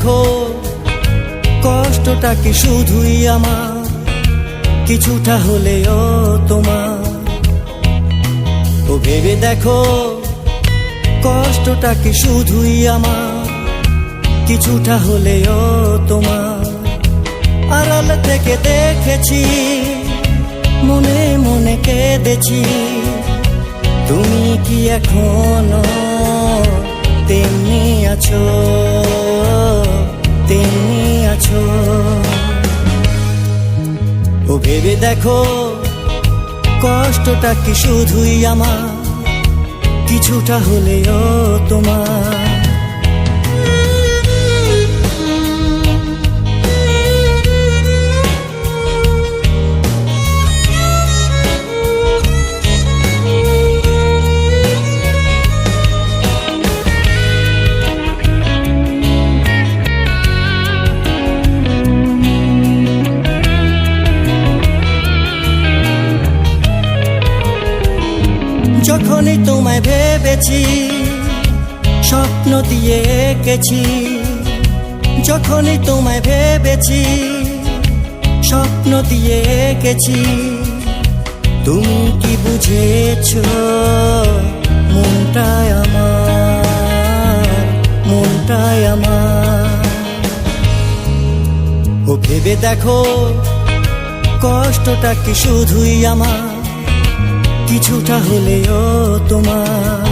দেখো কষ্টটা কি শুধুই আমার, কিছুটা হলেও তোমার। ও ভেবে দেখো কষ্টটা কি শুধুই আমার, কিছুটা হলেও তোমার। আড়াল থেকে দেখেছি, মনে মনে কেঁদেছি, তুমি কি এখনো তেমনি আছো, তেমনি আছো। ও ভেবে দেখো কষ্টটা কি শুধুই আমার, কিছুটা হলেও তোমার। যখনই তোমায় ভেবেছি, স্বপ্ন দিয়ে এঁকেছি, যখনই তোমায় ভেবেছি, স্বপ্ন দিয়ে এঁকেছি, তুমি কি বুঝেছো মনটায় আমার, মনটায় আমার। ও ভেবে দেখো কষ্টটা কি শুধুই আমার, কিছুটা হলেও তোমার।